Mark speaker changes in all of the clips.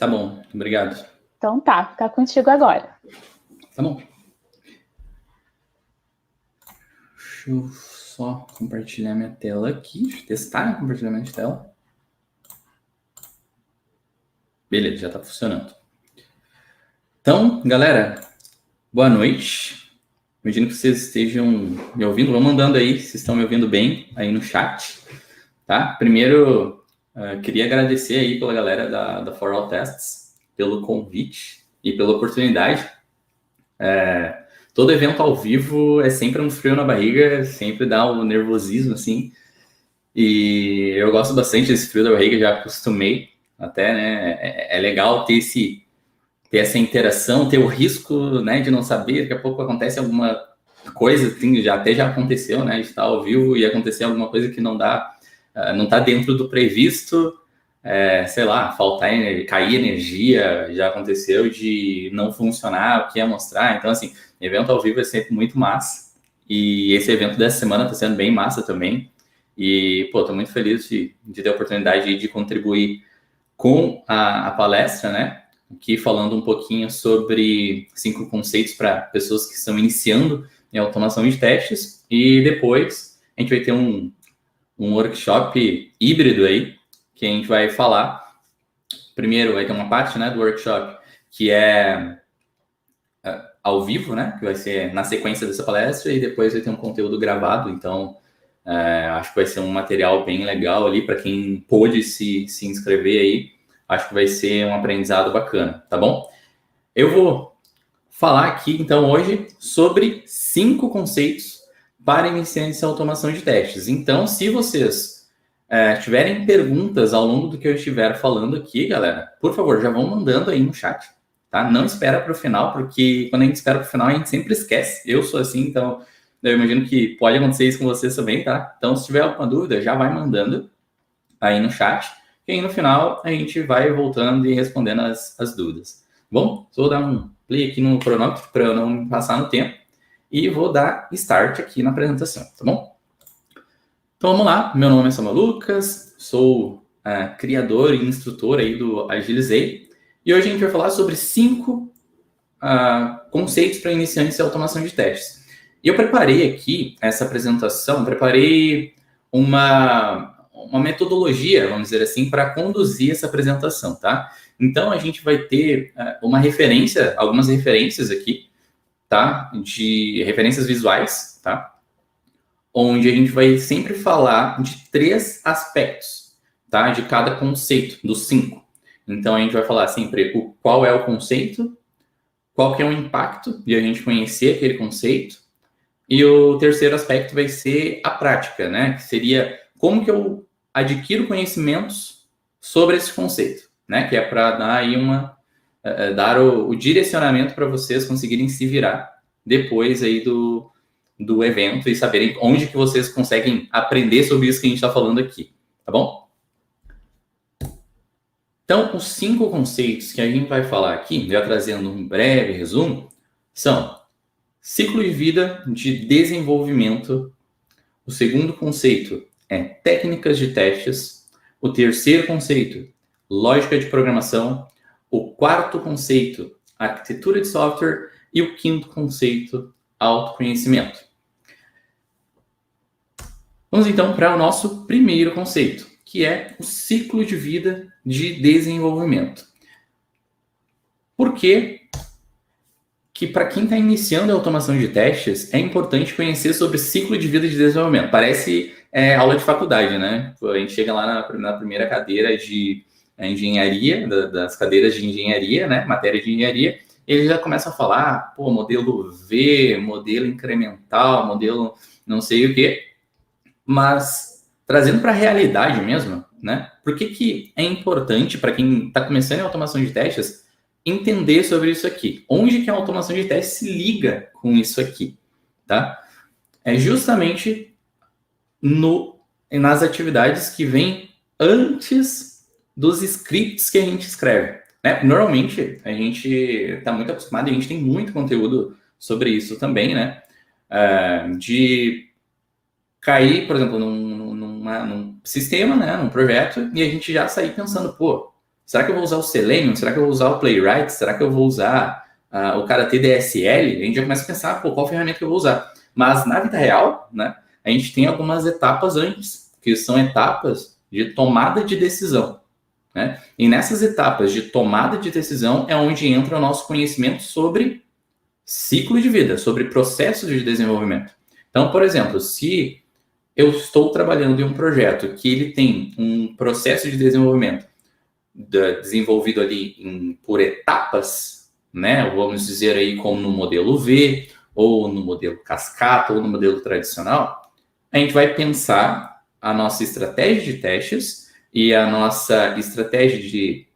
Speaker 1: Tá bom, obrigado.
Speaker 2: Então tá contigo agora.
Speaker 1: Tá bom. Deixa eu só compartilhar minha tela aqui. Deixa eu testar o compartilhamento de tela. Beleza, já tá funcionando. Então, galera, boa noite. Imagino que vocês estejam me ouvindo. Vão mandando aí se estão me ouvindo bem aí no chat. Tá? Primeiro, queria agradecer aí pela galera da For All Tests pelo convite e pela oportunidade. Todo evento ao vivo é sempre um frio na barriga, sempre dá um nervosismo, assim. E eu gosto bastante desse frio da barriga, já acostumei até, né? É legal ter essa interação, ter o risco, né, de não saber, daqui a pouco acontece alguma coisa, assim, já aconteceu, né, de estar ao vivo e acontecer alguma coisa que não está dentro do previsto, sei lá, faltar energia, cair energia, já aconteceu de não funcionar o que ia mostrar. Então, assim, evento ao vivo é sempre muito massa, e esse evento dessa semana está sendo bem massa também, e, pô, tô muito feliz de ter a oportunidade de contribuir com a palestra, né, aqui falando um pouquinho sobre 5 conceitos para pessoas que estão iniciando em automação de testes, e depois a gente vai ter um workshop híbrido aí, que a gente vai falar. Primeiro vai ter uma parte, né, do workshop que é ao vivo, né, que vai ser na sequência dessa palestra, e depois vai ter um conteúdo gravado. Então acho que vai ser um material bem legal ali para quem pôde se inscrever aí. Acho que vai ser um aprendizado bacana, tá bom? Eu vou falar aqui, então, hoje sobre 5 conceitos para iniciantes em automação de testes. Então, se vocês tiverem perguntas ao longo do que eu estiver falando aqui, galera, por favor, já vão mandando aí no chat, tá? Não espera para o final, porque quando a gente espera para o final, a gente sempre esquece. Eu sou assim, então eu imagino que pode acontecer isso com vocês também, tá? Então, se tiver alguma dúvida, já vai mandando aí no chat. E aí, no final, a gente vai voltando e respondendo as dúvidas. Bom, vou dar um play aqui no cronômetro para eu não passar no tempo. E vou dar start aqui na apresentação, tá bom? Então, vamos lá. Meu nome é Samuel Lucas, sou criador e instrutor aí do Agilizei. E hoje a gente vai falar sobre 5 conceitos para iniciantes em automação de testes. E eu preparei aqui essa apresentação, preparei uma metodologia, vamos dizer assim, para conduzir essa apresentação, tá? Então, a gente vai ter algumas referências aqui, tá? De referências visuais, tá? Onde a gente vai sempre falar de 3 aspectos, tá? De cada conceito, dos 5. Então, a gente vai falar sempre qual é o conceito, qual que é o impacto de a gente conhecer aquele conceito, e o terceiro aspecto vai ser a prática, né? Que seria como que eu adquiro conhecimentos sobre esse conceito, né? Que é para dar aí dar o direcionamento para vocês conseguirem se virar depois aí do evento e saberem onde que vocês conseguem aprender sobre isso que a gente está falando aqui, tá bom? Então, os 5 conceitos que a gente vai falar aqui, já trazendo um breve resumo, são ciclo de vida de desenvolvimento. O segundo conceito é técnicas de testes. O terceiro conceito, lógica de programação. O quarto conceito, arquitetura de software. E o quinto conceito, autoconhecimento. Vamos então para o nosso primeiro conceito, que é o ciclo de vida de desenvolvimento. Por que para quem está iniciando a automação de testes, é importante conhecer sobre ciclo de vida de desenvolvimento? Parece aula de faculdade, né? A gente chega lá na primeira cadeira de engenharia, das cadeiras de engenharia, né? Matéria de engenharia, eles já começam a falar, modelo V, modelo incremental, modelo não sei o quê. Mas, trazendo para a realidade mesmo, né? Por que é importante para quem está começando em automação de testes entender sobre isso aqui? Onde que a automação de testes se liga com isso aqui, tá? É justamente nas atividades que vêm antes dos scripts que a gente escreve, né? Normalmente, a gente está muito acostumado, e a gente tem muito conteúdo sobre isso também, né? De cair, por exemplo, num sistema, né, num projeto, e a gente já sair pensando, Será que eu vou usar o Selenium? Será que eu vou usar o Playwright? Será que eu vou usar o Karate DSL? A gente já começa a pensar, qual ferramenta que eu vou usar? Mas na vida real, né, a gente tem algumas etapas antes, que são etapas de tomada de decisão, né? E nessas etapas de tomada de decisão é onde entra o nosso conhecimento sobre ciclo de vida, sobre processos de desenvolvimento. Então, por exemplo, se eu estou trabalhando em um projeto que ele tem um processo de desenvolvimento desenvolvido ali por etapas, né? Vamos dizer aí como no modelo V, ou no modelo cascata, ou no modelo tradicional, a gente vai pensar a nossa estratégia de testes e a nossa estratégia de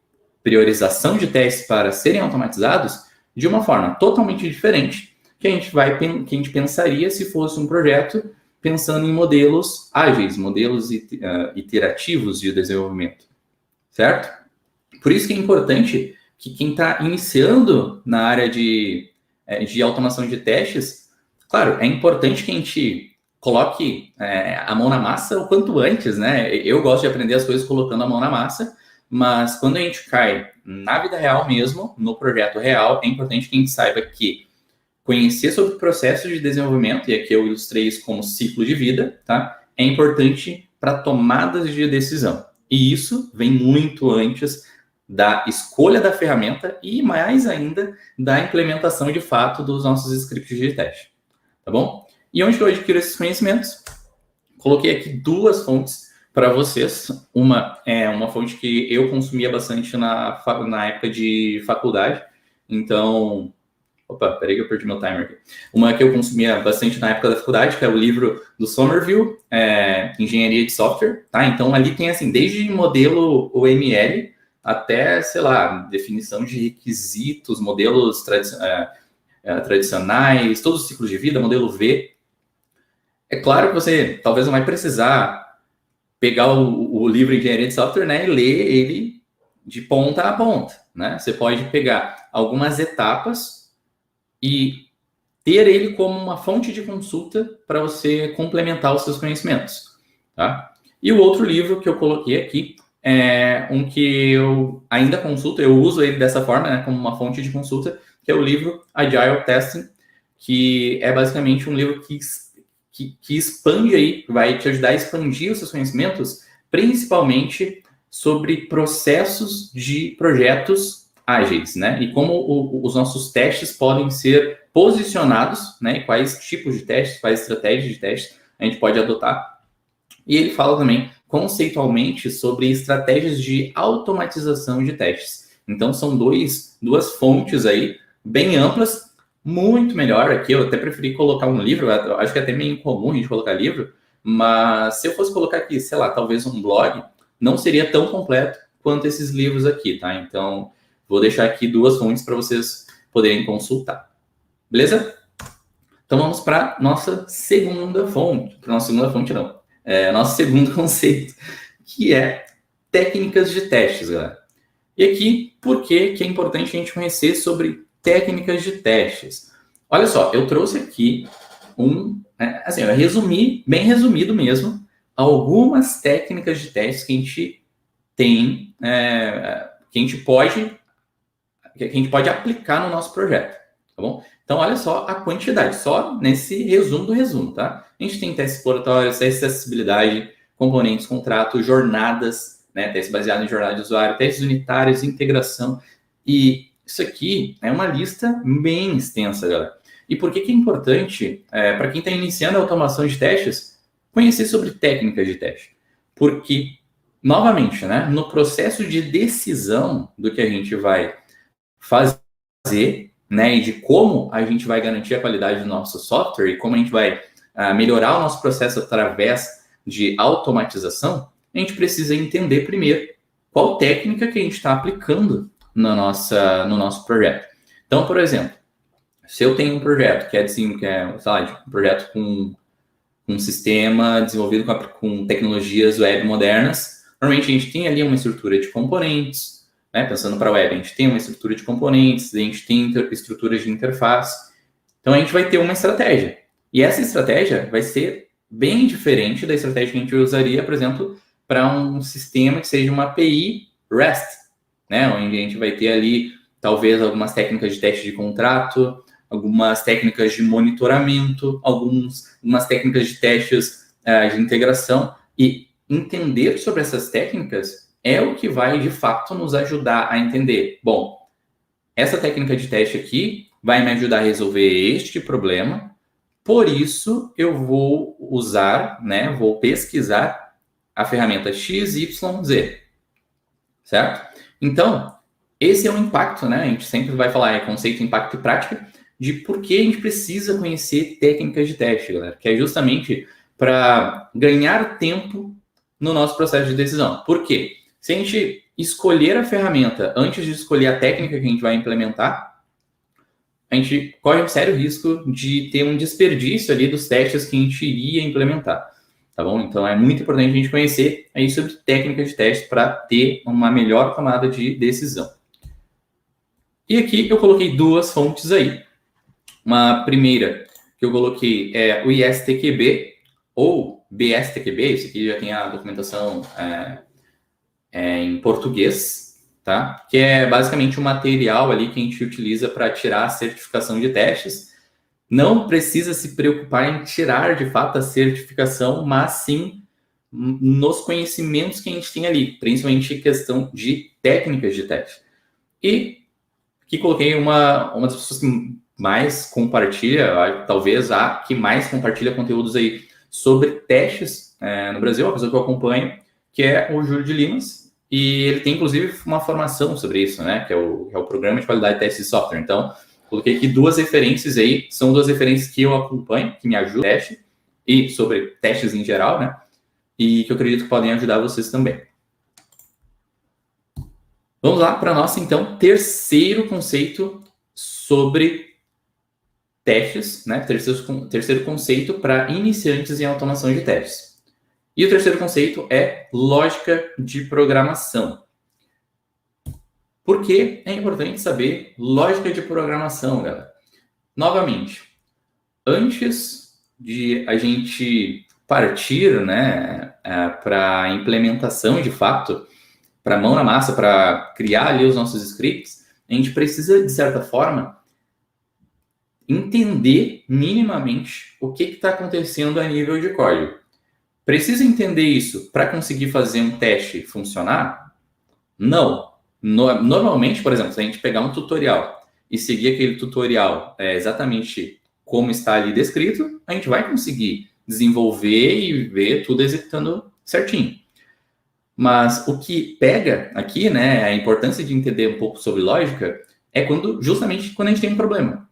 Speaker 1: priorização de testes para serem automatizados de uma forma totalmente diferente que a gente pensaria se fosse um projeto pensando em modelos ágeis, modelos iterativos de desenvolvimento, certo? Por isso que é importante que quem está iniciando na área de automação de testes, claro, é importante que a gente coloque a mão na massa o quanto antes, né? Eu gosto de aprender as coisas colocando a mão na massa, mas quando a gente cai na vida real mesmo, no projeto real, é importante que a gente saiba que conhecer sobre o processo de desenvolvimento, e aqui eu ilustrei isso como ciclo de vida, tá? É importante para tomadas de decisão. E isso vem muito antes da escolha da ferramenta e mais ainda da implementação de fato dos nossos scripts de teste, tá bom? E onde que eu adquiro esses conhecimentos? Coloquei aqui duas fontes para vocês. Uma é uma fonte que eu consumia bastante na época de faculdade. Então, opa, peraí que eu perdi meu timer aqui. Uma que eu consumia bastante na época da faculdage, que é o livro do Somerville, Engenharia de Software, tá? Então, ali tem, assim, desde modelo OML até, sei lá, definição de requisitos, modelos tradicionais, todos os ciclos de vida, modelo V. É claro que você talvez não vai precisar pegar o livro Engenharia de Software, né, e ler ele de ponta a ponta, né? Você pode pegar algumas etapas e ter ele como uma fonte de consulta para você complementar os seus conhecimentos, tá? E o outro livro que eu coloquei aqui é um que eu ainda consulto, eu uso ele dessa forma, né, como uma fonte de consulta, que é o livro Agile Testing, que é basicamente um livro que expande aí, vai te ajudar a expandir os seus conhecimentos, principalmente sobre processos de projetos ágeis, né? E como os nossos testes podem ser posicionados, né? E quais tipos de testes, quais estratégias de testes a gente pode adotar. E ele fala também conceitualmente sobre estratégias de automatização de testes. Então, são duas fontes aí bem amplas, muito melhor aqui. Eu até preferi colocar um livro, eu acho que é até meio incomum a gente colocar livro, mas se eu fosse colocar aqui, sei lá, talvez um blog, não seria tão completo quanto esses livros aqui, tá? Então, vou deixar aqui duas fontes para vocês poderem consultar. Beleza? Então, vamos para nossa segunda fonte. Para nossa segunda fonte, não. Nosso segundo conceito, que é técnicas de testes, galera. E aqui, por que é importante a gente conhecer sobre técnicas de testes? Olha só, eu trouxe aqui assim, eu resumi, bem resumido mesmo, algumas técnicas de testes que a gente tem, que a gente pode aplicar no nosso projeto, tá bom? Então, olha só a quantidade, só nesse resumo do resumo, tá? A gente tem testes exploratórios, testes de acessibilidade, componentes, contrato, jornadas, né? Testes baseados em jornada de usuário, testes unitários, integração. E isso aqui é uma lista bem extensa, galera. E por que é importante, para quem está iniciando a automação de testes, conhecer sobre técnicas de teste? Porque, novamente, né? No processo de decisão do que a gente vai fazer, né, e de como a gente vai garantir a qualidade do nosso software e como a gente vai melhorar o nosso processo através de automatização, a gente precisa entender primeiro qual técnica que a gente está aplicando no nosso projeto. Então, por exemplo, se eu tenho um projeto que sei lá, um projeto com um sistema desenvolvido com tecnologias web modernas, normalmente a gente tem ali uma estrutura de componentes, né? Pensando para a web, a gente tem uma estrutura de componentes, a gente tem estruturas de interface. Então, a gente vai ter uma estratégia. E essa estratégia vai ser bem diferente da estratégia que a gente usaria, por exemplo, para um sistema que seja uma API REST. né? Onde a gente vai ter ali, talvez, algumas técnicas de teste de contrato, algumas técnicas de monitoramento, algumas técnicas de testes de integração, e entender sobre essas técnicas é o que vai, de fato, nos ajudar a entender. Bom, essa técnica de teste aqui vai me ajudar a resolver este problema, por isso eu vou usar, né, vou pesquisar a ferramenta XYZ, certo? Então, esse é o impacto, né? A gente sempre vai falar conceito, impacto e prática, de por que a gente precisa conhecer técnicas de teste, galera, que é justamente para ganhar tempo no nosso processo de decisão. Por quê? Se a gente escolher a ferramenta antes de escolher a técnica que a gente vai implementar, a gente corre um sério risco de ter um desperdício ali dos testes que a gente iria implementar, tá bom? Então, é muito importante a gente conhecer aí sobre técnicas de teste para ter uma melhor tomada de decisão. E aqui eu coloquei duas fontes aí. Uma primeira que eu coloquei é o ISTQB ou BSTQB, esse aqui já tem a documentação em português, tá? Que é basicamente um material ali que a gente utiliza para tirar a certificação de testes. Não precisa se preocupar em tirar de fato a certificação, mas sim nos conhecimentos que a gente tem ali, principalmente questão de técnicas de teste. E aqui coloquei uma das pessoas que mais compartilha, talvez a que mais compartilha conteúdos aí sobre testes no Brasil, a pessoa que eu acompanho, que é o Júlio de Limas, e ele tem inclusive uma formação sobre isso, né, que é o Programa de Qualidade de Testes de Software. Então, coloquei aqui duas referências aí, são duas referências que eu acompanho, que me ajudam no teste, e sobre testes em geral, né, e que eu acredito que podem ajudar vocês também. Vamos lá para nosso, então, terceiro conceito sobre testes, né? Terceiro conceito para iniciantes em automação de testes. E o terceiro conceito é lógica de programação. Por que é importante saber lógica de programação, galera? Novamente, antes de a gente partir, né, para a implementação de fato, para mão na massa, para criar ali os nossos scripts, a gente precisa, de certa forma, entender minimamente o que está acontecendo a nível de código. Precisa entender isso para conseguir fazer um teste funcionar? Não. Normalmente, por exemplo, se a gente pegar um tutorial e seguir aquele tutorial exatamente como está ali descrito, a gente vai conseguir desenvolver e ver tudo executando certinho. Mas o que pega aqui, né, a importância de entender um pouco sobre lógica, é justamente quando a gente tem um problema.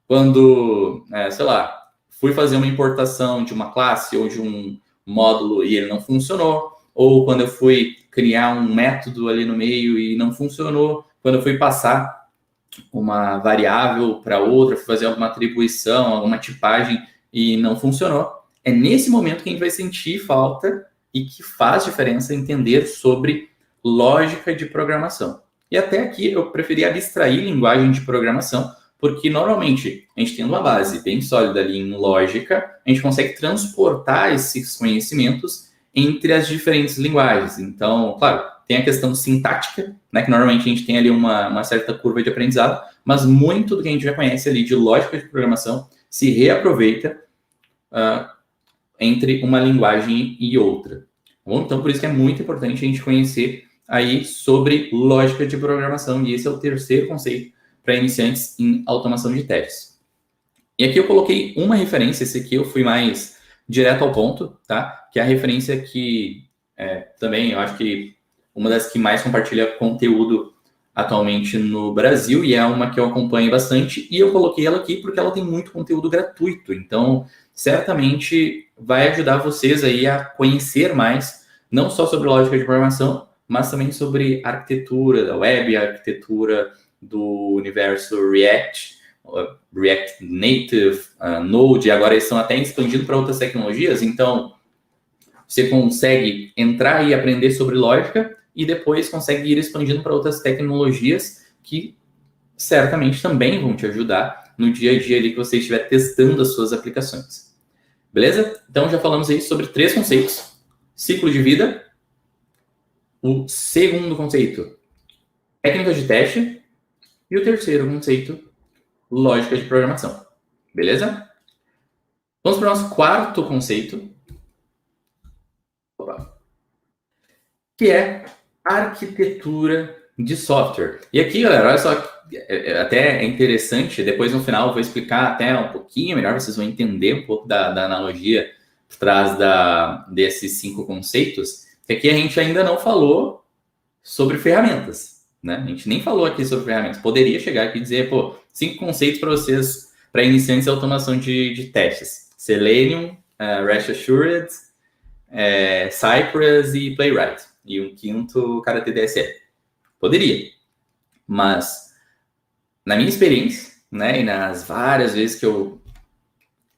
Speaker 1: Quando, sei lá, fui fazer uma importação de uma classe ou de um módulo e ele não funcionou, ou quando eu fui criar um método ali no meio e não funcionou, quando eu fui passar uma variável para outra, fui fazer alguma atribuição, alguma tipagem e não funcionou, é nesse momento que a gente vai sentir falta e que faz diferença entender sobre lógica de programação. E até aqui eu preferi abstrair linguagem de programação, porque normalmente a gente tendo uma base bem sólida ali em lógica, a gente consegue transportar esses conhecimentos entre as diferentes linguagens. Então, claro, tem a questão sintática, né, que normalmente a gente tem ali uma certa curva de aprendizado, mas muito do que a gente já conhece ali de lógica de programação se reaproveita entre uma linguagem e outra. Bom, então, por isso que é muito importante a gente conhecer aí sobre lógica de programação, e esse é o terceiro conceito para iniciantes em automação de testes. E aqui eu coloquei uma referência, esse aqui eu fui mais direto ao ponto, tá? Que é a referência que também eu acho que uma das que mais compartilha conteúdo atualmente no Brasil, e é uma que eu acompanho bastante, e eu coloquei ela aqui porque ela tem muito conteúdo gratuito, então certamente vai ajudar vocês aí a conhecer mais, não só sobre lógica de programação, mas também sobre arquitetura da web, a arquitetura do universo React, React Native, Node, agora eles estão até expandindo para outras tecnologias, então você consegue entrar e aprender sobre lógica e depois consegue ir expandindo para outras tecnologias que certamente também vão te ajudar no dia a dia ali que você estiver testando as suas aplicações. Beleza? Então já falamos aí sobre 3 conceitos. Ciclo de vida. O segundo conceito, técnicas de teste. E o terceiro conceito, lógica de programação. Beleza? Vamos para o nosso quarto conceito, que é arquitetura de software. E aqui, galera, olha só, até é interessante, depois no final eu vou explicar até um pouquinho melhor, vocês vão entender um pouco da analogia por trás desses 5 conceitos, que aqui a gente ainda não falou sobre ferramentas, né? A gente nem falou aqui sobre ferramentas. Poderia chegar aqui e dizer, 5 conceitos para vocês, para iniciantes de automação de testes. Selenium, REST Assured, Cypress e Playwright. E um quinto, Karate DSL. Poderia. Mas, na minha experiência, né, e nas várias vezes que eu,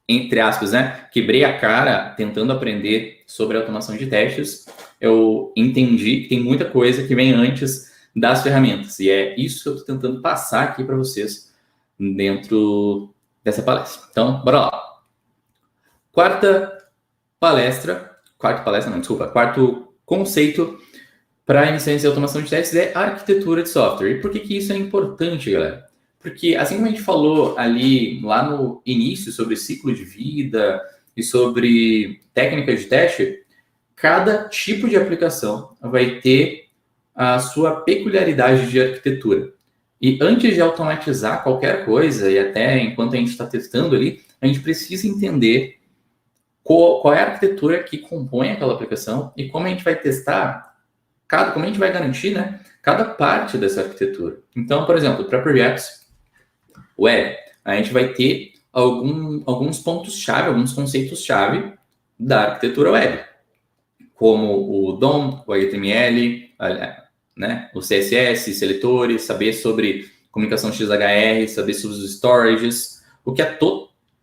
Speaker 1: entre aspas, né, quebrei a cara tentando aprender sobre automação de testes, eu entendi que tem muita coisa que vem antes das ferramentas. E é isso que eu estou tentando passar aqui para vocês dentro dessa palestra. Então, bora lá. Quarto conceito para iniciantes de automação de testes é arquitetura de software. E por que isso é importante, galera? Porque assim como a gente falou ali lá no início sobre ciclo de vida e sobre técnicas de teste, cada tipo de aplicação vai ter a sua peculiaridade de arquitetura. E antes de automatizar qualquer coisa, e até enquanto a gente está testando ali, a gente precisa entender qual é a arquitetura que compõe aquela aplicação e como a gente vai testar, como a gente vai garantir, né, cada parte dessa arquitetura. Então, por exemplo, para projetos web, a gente vai ter alguns pontos-chave, alguns conceitos-chave da arquitetura web, como o DOM, o HTML, né, o CSS, seletores, saber sobre comunicação XHR, saber sobre os storages, o que é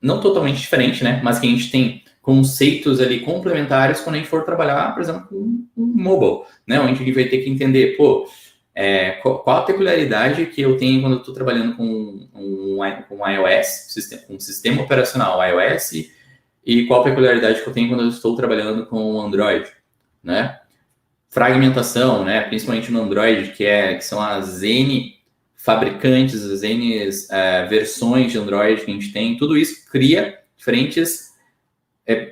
Speaker 1: não totalmente diferente, né, mas que a gente tem conceitos ali complementares quando a gente for trabalhar, por exemplo, com mobile, né, onde a gente vai ter que entender, qual a peculiaridade que eu tenho quando eu estou trabalhando com um iOS, um sistema operacional iOS, e qual a peculiaridade que eu tenho quando eu estou trabalhando com o Android, né? Fragmentação, né? Principalmente no Android, que são as N fabricantes, as N versões de Android que a gente tem, tudo isso cria diferentes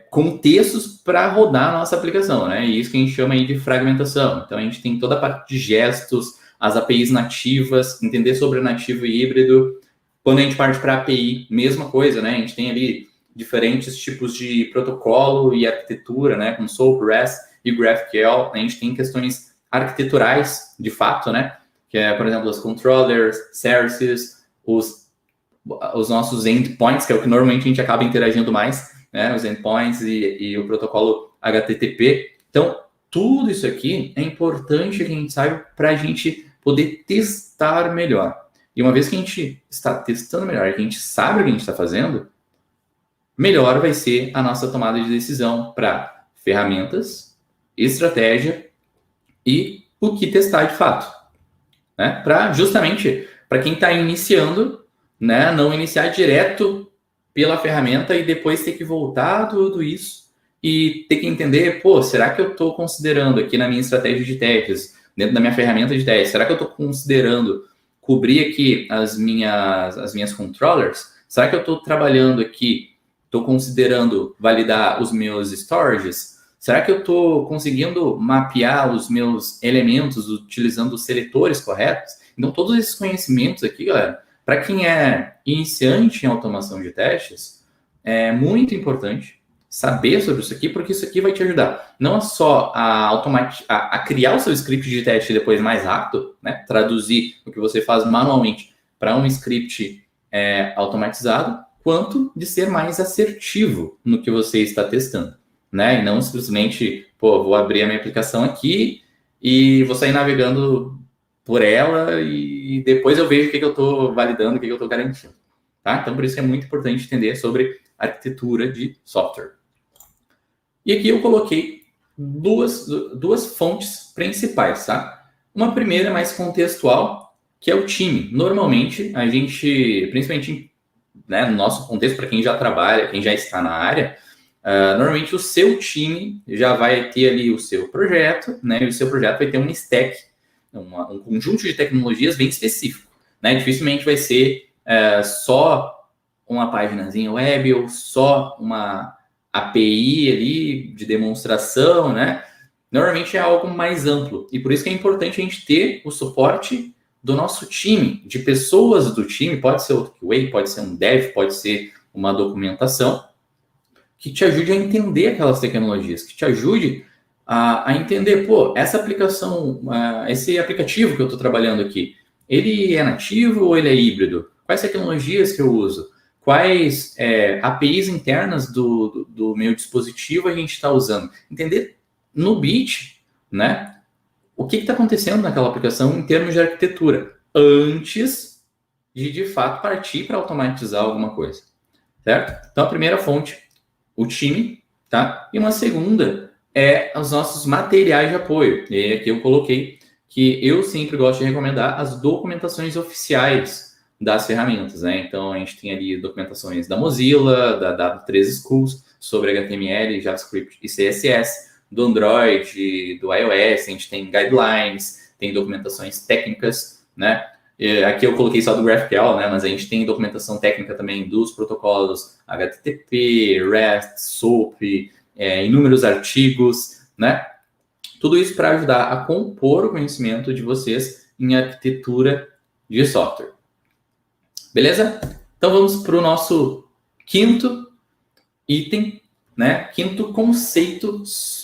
Speaker 1: contextos para rodar a nossa aplicação, né? E isso que a gente chama aí de fragmentação. Então, a gente tem toda a parte de gestos, as APIs nativas, entender sobre nativo e híbrido. Quando a gente parte para a API, mesma coisa, né? A gente tem ali diferentes tipos de protocolo e arquitetura, né? Como SOAP, REST e GraphQL. A gente tem questões arquiteturais, de fato, né? Que é, por exemplo, os controllers, services, os nossos endpoints, que é o que normalmente a gente acaba interagindo mais, né, os endpoints e o protocolo HTTP. Então, tudo isso aqui é importante que a gente saiba para a gente poder testar melhor. E uma vez que a gente está testando melhor, que a gente sabe o que a gente está fazendo, melhor vai ser a nossa tomada de decisão para ferramentas, estratégia e o que testar de fato. Né? Justamente para quem está iniciando, né, não iniciar direto pela ferramenta e depois ter que voltar tudo isso e ter que entender, será que eu estou considerando aqui na minha estratégia de testes, dentro da minha ferramenta de testes, será que eu estou considerando cobrir aqui as minhas controllers? Será que eu estou trabalhando aqui, estou considerando validar os meus storages? Será que eu estou conseguindo mapear os meus elementos utilizando os seletores corretos? Então, todos esses conhecimentos aqui, galera, para quem é iniciante em automação de testes, é muito importante saber sobre isso aqui, porque isso aqui vai te ajudar não só a criar o seu script de teste depois mais rápido, né? Traduzir o que você faz manualmente para um script automatizado, quanto de ser mais assertivo no que você está testando, né? E não simplesmente, vou abrir a minha aplicação aqui e vou sair navegando por ela e depois eu vejo o que eu estou validando, o que eu estou garantindo. Tá? Então, por isso é muito importante entender sobre arquitetura de software. E aqui eu coloquei duas fontes principais. Tá? Uma primeira é mais contextual, que é o time. Normalmente, a gente, principalmente, né, no nosso contexto, para quem já trabalha, quem já está na área, normalmente o seu time já vai ter ali o seu projeto, né, e o seu projeto vai ter um stack um conjunto de tecnologias bem específico, né? Dificilmente vai ser só uma paginazinha web ou só uma API ali de demonstração, né? Normalmente é algo mais amplo. E por isso que é importante a gente ter o suporte do nosso time, de pessoas do time, pode ser o QA, pode ser um dev, pode ser uma documentação, que te ajude a entender aquelas tecnologias, que te ajude a entender, pô, essa aplicação, esse aplicativo que eu estou trabalhando aqui, ele é nativo ou ele é híbrido? Quais tecnologias que eu uso? Quais APIs internas do meu dispositivo a gente está usando? Entender no bit, né? O que está acontecendo naquela aplicação em termos de arquitetura, antes de fato, partir para automatizar alguma coisa, certo? Então, a primeira fonte, o time, tá? E uma segunda é os nossos materiais de apoio. E aqui eu coloquei que eu sempre gosto de recomendar as documentações oficiais das ferramentas, né? Então, a gente tem ali documentações da Mozilla, da W3 Schools, sobre HTML, JavaScript e CSS, do Android, do iOS, a gente tem guidelines, tem documentações técnicas, né? Aqui eu coloquei só do GraphQL, né? Mas a gente tem documentação técnica também dos protocolos HTTP, REST, SOAP, inúmeros artigos, né? Tudo isso para ajudar a compor o conhecimento de vocês em arquitetura de software. Beleza? Então vamos para o nosso quinto item, né? Quinto conceito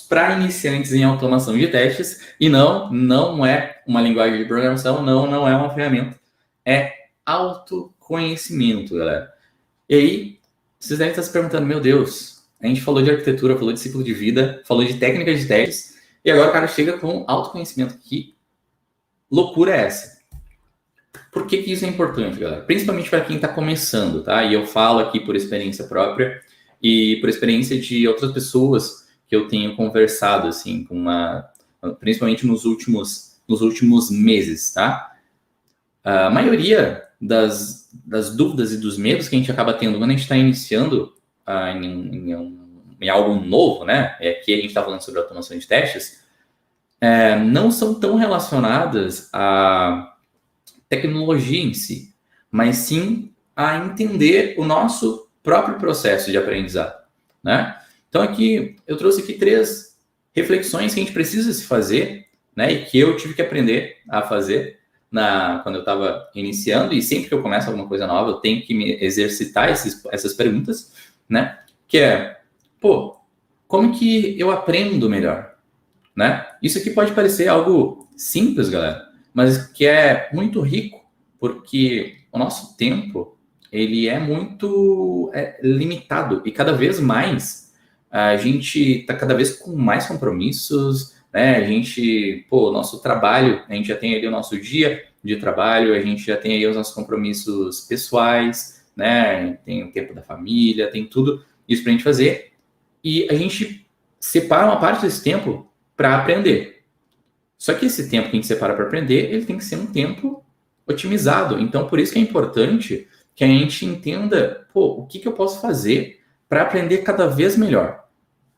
Speaker 1: para iniciantes em automação de testes. E não é uma linguagem de programação, não é uma ferramenta. É autoconhecimento, galera. E aí, vocês devem estar se perguntando, meu Deus, a gente falou de arquitetura, falou de ciclo de vida, falou de técnicas de testes, e agora o cara chega com autoconhecimento. Que loucura é essa? Por que isso é importante, galera? Principalmente para quem está começando, tá? E eu falo aqui por experiência própria e por experiência de outras pessoas que eu tenho conversado, assim, principalmente nos últimos meses, tá? A maioria das dúvidas e dos medos que a gente acaba tendo quando a gente está iniciando em algo novo, né? Aqui a gente está falando sobre automação de testes, não são tão relacionadas a tecnologia em si, mas sim a entender o nosso próprio processo de aprendizado, né? Então aqui eu trouxe aqui 3 reflexões que a gente precisa se fazer, né? E que eu tive que aprender a fazer quando eu estava iniciando, e sempre que eu começo alguma coisa nova, eu tenho que me exercitar essas perguntas, né? Que como que eu aprendo melhor, né? Isso aqui pode parecer algo simples, galera, mas que é muito rico, porque o nosso tempo, ele é muito limitado, e cada vez mais a gente está cada vez com mais compromissos, né? A gente, nosso trabalho, a gente já tem ali o nosso dia de trabalho, a gente já tem aí os nossos compromissos pessoais, né? Tem o tempo da família, tem tudo isso para a gente fazer, e a gente separa uma parte desse tempo para aprender. Só que esse tempo que a gente separa para aprender, ele tem que ser um tempo otimizado. Então, por isso que é importante que a gente entenda, o que eu posso fazer para aprender cada vez melhor?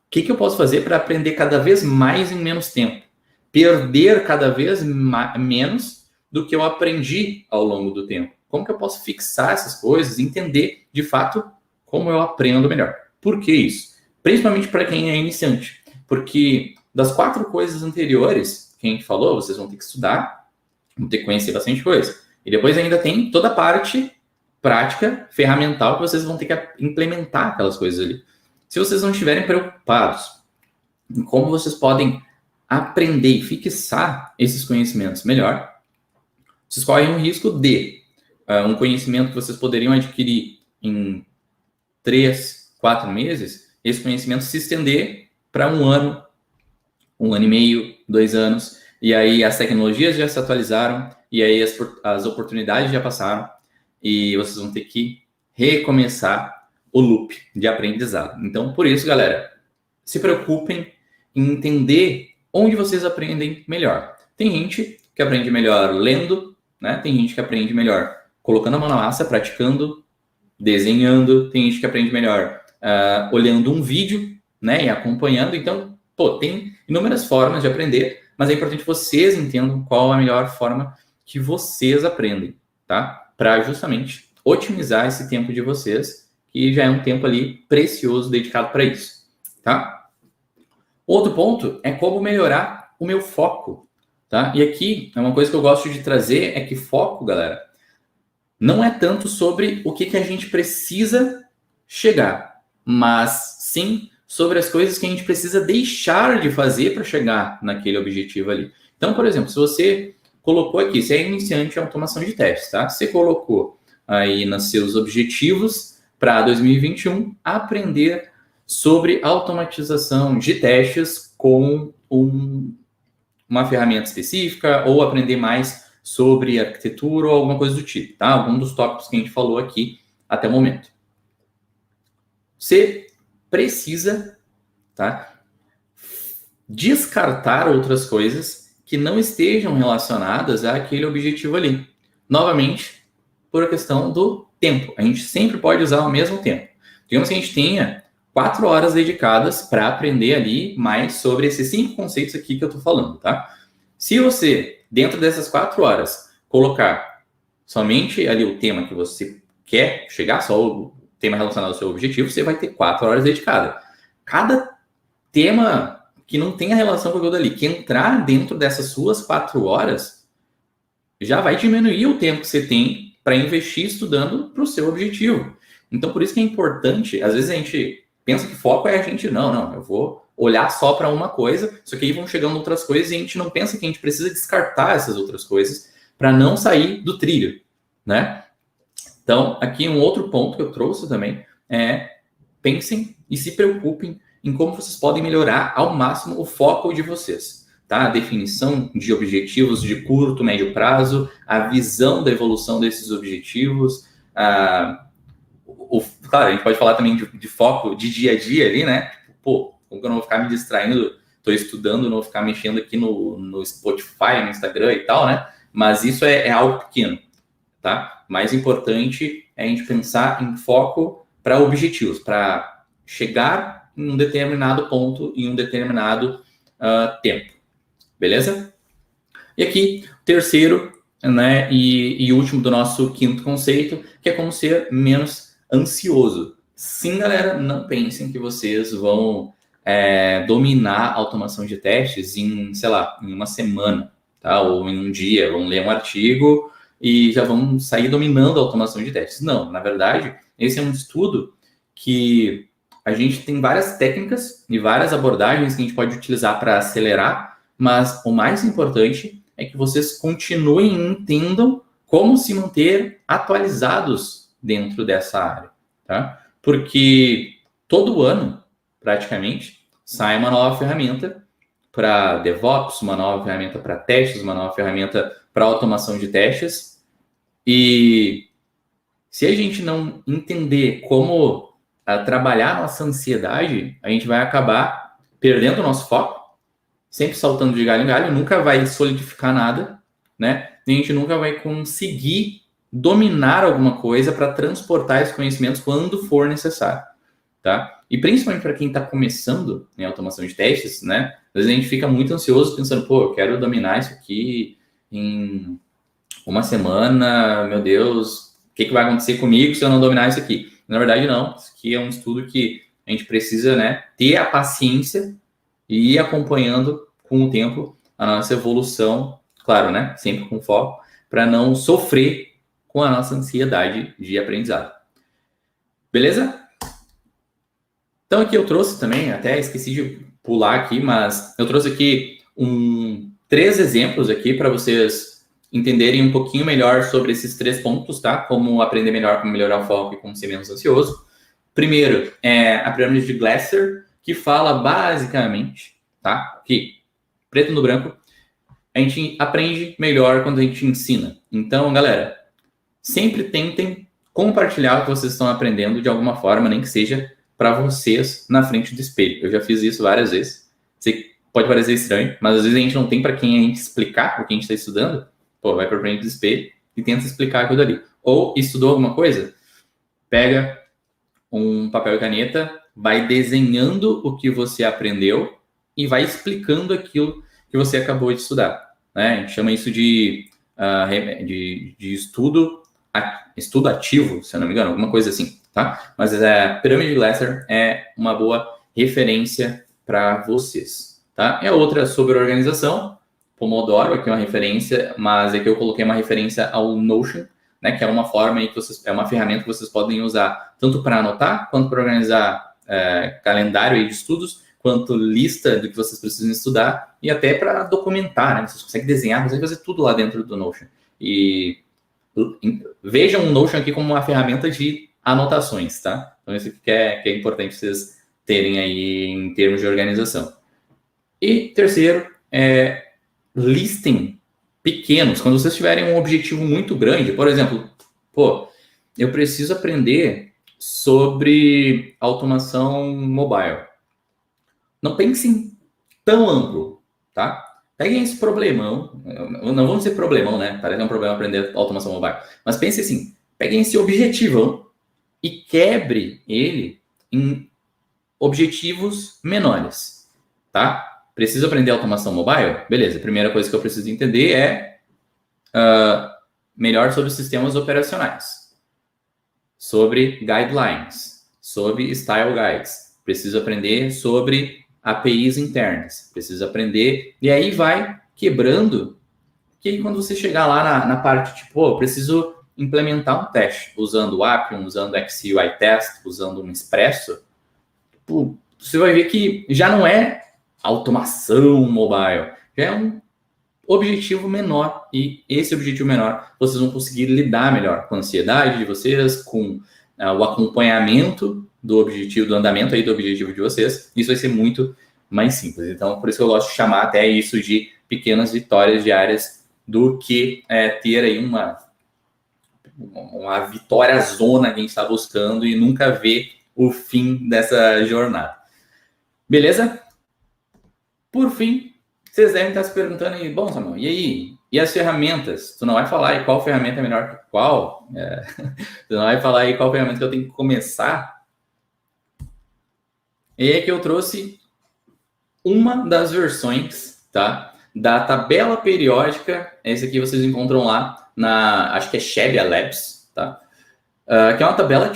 Speaker 1: O que eu posso fazer para aprender cada vez mais em menos tempo? Perder cada vez menos do que eu aprendi ao longo do tempo. Como que eu posso fixar essas coisas e entender, de fato, como eu aprendo melhor? Por que isso? Principalmente para quem é iniciante. Porque das 4 coisas anteriores que a gente falou, vocês vão ter que estudar, vão ter que conhecer bastante coisa. E depois ainda tem toda a parte prática, ferramental, que vocês vão ter que implementar aquelas coisas ali. Se vocês não estiverem preocupados em como vocês podem aprender e fixar esses conhecimentos melhor, vocês correm o risco de um conhecimento que vocês poderiam adquirir em 3, 4 meses, esse conhecimento se estender para 1 ano, 1 ano e meio, 2 anos, e aí as tecnologias já se atualizaram, e aí as oportunidades já passaram, e vocês vão ter que recomeçar o loop de aprendizado. Então, por isso, galera, se preocupem em entender onde vocês aprendem melhor. Tem gente que aprende melhor lendo, né? Tem gente que aprende melhor colocando a mão na massa, praticando, desenhando. Tem gente que aprende melhor olhando um vídeo, né? E acompanhando. Então, tem inúmeras formas de aprender, mas é importante que vocês entendam qual a melhor forma que vocês aprendem, tá? Para justamente otimizar esse tempo de vocês, que já é um tempo ali precioso dedicado para isso, tá? Outro ponto é como melhorar o meu foco, tá? E aqui, é uma coisa que eu gosto de trazer, é que foco, galera, não é tanto sobre o que a gente precisa chegar, mas sim sobre as coisas que a gente precisa deixar de fazer para chegar naquele objetivo ali. Então, por exemplo, se você colocou aqui, você é iniciante em automação de testes, tá? Você colocou aí nos seus objetivos para 2021 aprender sobre automatização de testes com uma ferramenta específica ou aprender mais sobre arquitetura ou alguma coisa do tipo, tá? Algum dos tópicos que a gente falou aqui até o momento. Você precisa, tá, descartar outras coisas que não estejam relacionadas àquele objetivo ali. Novamente, por a questão do tempo. A gente sempre pode usar o mesmo tempo. Digamos que a gente tenha 4 horas dedicadas para aprender ali mais sobre esses 5 conceitos aqui que eu estou falando, tá? Se você, dentro dessas 4 horas, colocar somente ali o tema que você quer chegar, só o tema relacionado ao seu objetivo, você vai ter 4 horas dedicadas. Cada tema que não tenha relação com aquilo dali, que entrar dentro dessas suas 4 horas, já vai diminuir o tempo que você tem para investir estudando para o seu objetivo. Então, por isso que é importante, às vezes a gente pensa que foco é a gente, não, eu vou olhar só para uma coisa, só que aí vão chegando outras coisas e a gente não pensa que a gente precisa descartar essas outras coisas para não sair do trilho, né? Então, aqui um outro ponto que eu trouxe também é pensem e se preocupem em como vocês podem melhorar ao máximo o foco de vocês, tá? A definição de objetivos de curto, médio prazo, a visão da evolução desses objetivos, claro, a gente pode falar também de foco de dia a dia ali, né? Pô, como que eu não vou ficar me distraindo, estou estudando, não vou ficar mexendo aqui no Spotify, no Instagram e tal, né? Mas isso é algo pequeno, tá? Mais importante é a gente pensar em foco para objetivos, para chegar em um determinado ponto, em um determinado tempo, beleza? E aqui, terceiro, né, e último do nosso quinto conceito, que é como ser menos ansioso. Sim, galera, não pensem que vocês vão dominar a automação de testes em, sei lá, em uma semana, tá? Ou em um dia, vão ler um artigo e já vão sair dominando a automação de testes. Não, na verdade, esse é um estudo que a gente tem várias técnicas e várias abordagens que a gente pode utilizar para acelerar, mas o mais importante é que vocês continuem e entendam como se manter atualizados dentro dessa área, tá? Porque todo ano, praticamente, sai uma nova ferramenta para DevOps, uma nova ferramenta para testes, uma nova ferramenta para automação de testes. E se a gente não entender como trabalhar nossa ansiedade, a gente vai acabar perdendo o nosso foco, sempre saltando de galho em galho, nunca vai solidificar nada, né? E a gente nunca vai conseguir dominar alguma coisa para transportar esses conhecimentos quando for necessário, tá? E principalmente para quem está começando em automação de testes, né? Às vezes a gente fica muito ansioso pensando, pô, eu quero dominar isso aqui em uma semana, meu Deus, o que vai acontecer comigo se eu não dominar isso aqui? Na verdade, não. Isso aqui é um estudo que a gente precisa, né, ter a paciência e ir acompanhando com o tempo a nossa evolução, claro, né, sempre com foco, para não sofrer com a nossa ansiedade de aprendizado. Beleza? Então aqui eu trouxe também, até esqueci de pular aqui, mas eu trouxe aqui 3 exemplos aqui para vocês entenderem um pouquinho melhor sobre esses 3 pontos, tá? Como aprender melhor, como melhorar o foco e como ser menos ansioso. Primeiro é a pirâmide de Glasser, que fala basicamente, tá? Que preto no branco, a gente aprende melhor quando a gente ensina. Então, galera, sempre tentem compartilhar o que vocês estão aprendendo de alguma forma, nem que seja para vocês na frente do espelho. Eu já fiz isso várias vezes. Pode parecer estranho, mas às vezes a gente não tem para quem a gente explicar o que a gente está estudando. Pô, vai para frente do espelho e tenta explicar aquilo ali. Ou estudou alguma coisa? Pega um papel e caneta, vai desenhando o que você aprendeu e vai explicando aquilo que você acabou de estudar, né? A gente chama isso de estudo ativo, se eu não me engano, alguma coisa assim, tá? Mas a pirâmide de Glasser é uma boa referência para vocês, tá? E a outra sobre organização, Pomodoro, aqui é uma referência, mas aqui eu coloquei uma referência ao Notion, né? Que é uma forma aí que é uma ferramenta que vocês podem usar tanto para anotar quanto para organizar calendário aí de estudos, quanto lista do que vocês precisam estudar e até para documentar, né? Vocês conseguem desenhar, conseguem fazer tudo lá dentro do Notion. E vejam o Notion aqui como uma ferramenta de anotações, tá? Então isso aqui que é importante vocês terem aí em termos de organização. E terceiro, listem pequenos. Quando vocês tiverem um objetivo muito grande, por exemplo, eu preciso aprender sobre automação mobile. Não pensem tão amplo, tá? Peguem esse problemão, não vamos dizer problemão, né? Parece um problema aprender automação mobile. Mas pense assim, peguem esse objetivão e quebre ele em objetivos menores, tá? Preciso aprender automação mobile? Beleza, a primeira coisa que eu preciso entender é melhor sobre sistemas operacionais, sobre guidelines, sobre style guides. Preciso aprender sobre APIs internas, preciso aprender, e aí vai quebrando, que aí quando você chegar lá na parte, tipo, preciso implementar um teste, usando o Appium, usando XUI Test, usando um Expresso, você vai ver que já não é automação mobile, já é um objetivo menor, e esse objetivo menor, vocês vão conseguir lidar melhor com a ansiedade de vocês, com o acompanhamento do objetivo, do andamento aí do objetivo de vocês, isso vai ser muito mais simples. Então, por isso que eu gosto de chamar até isso de pequenas vitórias diárias, do que ter aí uma vitória zona que a gente está buscando e nunca ver o fim dessa jornada. Beleza? Por fim, vocês devem estar se perguntando aí, bom, Samuel, e aí? E as ferramentas? Tu não vai falar aí qual ferramenta é melhor que qual? Tu não vai falar aí qual ferramenta que eu tenho que começar? E é que eu trouxe uma das versões, tá? Da tabela periódica, essa aqui vocês encontram lá acho que é Shebia Labs, tá? Que é uma tabela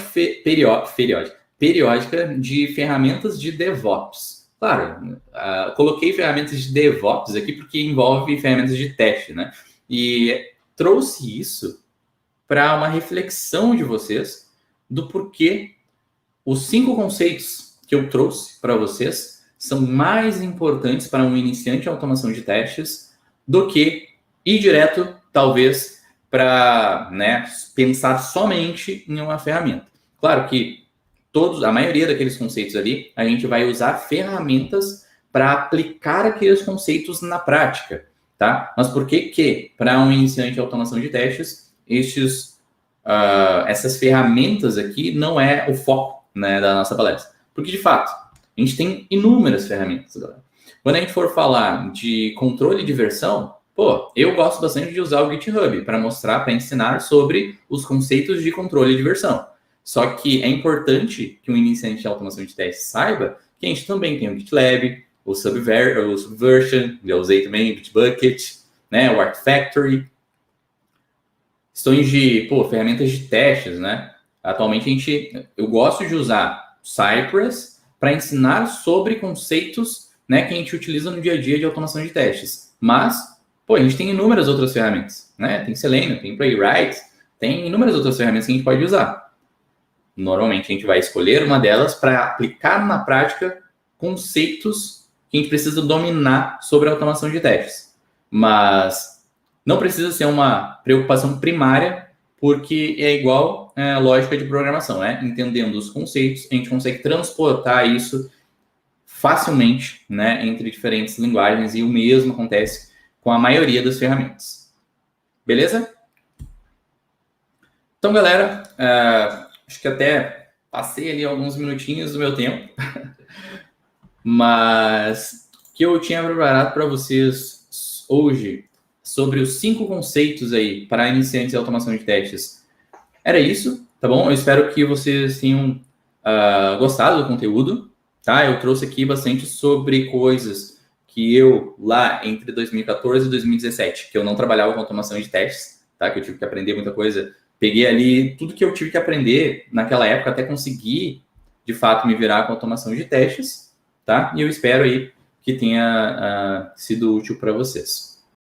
Speaker 1: periódica de ferramentas de DevOps. Claro, coloquei ferramentas de DevOps aqui porque envolve ferramentas de teste, né? E trouxe isso para uma reflexão de vocês do porquê os 5 conceitos que eu trouxe para vocês são mais importantes para um iniciante em automação de testes do que ir direto, talvez, para pensar somente em uma ferramenta. Claro que a maioria daqueles conceitos ali, a gente vai usar ferramentas para aplicar aqueles conceitos na prática, tá? Mas por que para um iniciante em automação de testes, essas ferramentas aqui não é o foco, né, da nossa palestra? Porque, de fato, a gente tem inúmeras ferramentas, galera. Quando a gente for falar de controle de versão, eu gosto bastante de usar o GitHub para mostrar, para ensinar sobre os conceitos de controle de versão. Só que é importante que um iniciante de automação de testes saiba que a gente também tem o GitLab, o Subversion, já usei também, o Bitbucket, né, o Artifactory. Questões de ferramentas de testes, né? Atualmente eu gosto de usar Cypress para ensinar sobre conceitos, né, que a gente utiliza no dia a dia de automação de testes. Mas, a gente tem inúmeras outras ferramentas, né? Tem Selenium, tem Playwright, tem inúmeras outras ferramentas que a gente pode usar. Normalmente a gente vai escolher uma delas para aplicar na prática conceitos que a gente precisa dominar sobre a automação de testes. Mas não precisa ser uma preocupação primária, porque é igual a lógica de programação, né? Entendendo os conceitos, a gente consegue transportar isso facilmente, né, entre diferentes linguagens, e o mesmo acontece com a maioria das ferramentas. Beleza? Então, galera, acho que até passei ali alguns minutinhos do meu tempo, mas o que eu tinha preparado para vocês hoje sobre os 5 conceitos aí para iniciantes em automação de testes era isso, tá bom? Eu espero que vocês tenham gostado do conteúdo. tá? Eu trouxe aqui bastante sobre coisas que eu, lá entre 2014 e 2017, que eu não trabalhava com automação de testes, tá? Que eu tive que aprender muita coisa. Peguei ali tudo que eu tive que aprender naquela época até conseguir, de fato, me virar com automação de testes, tá? E eu espero aí que tenha sido útil para vocês.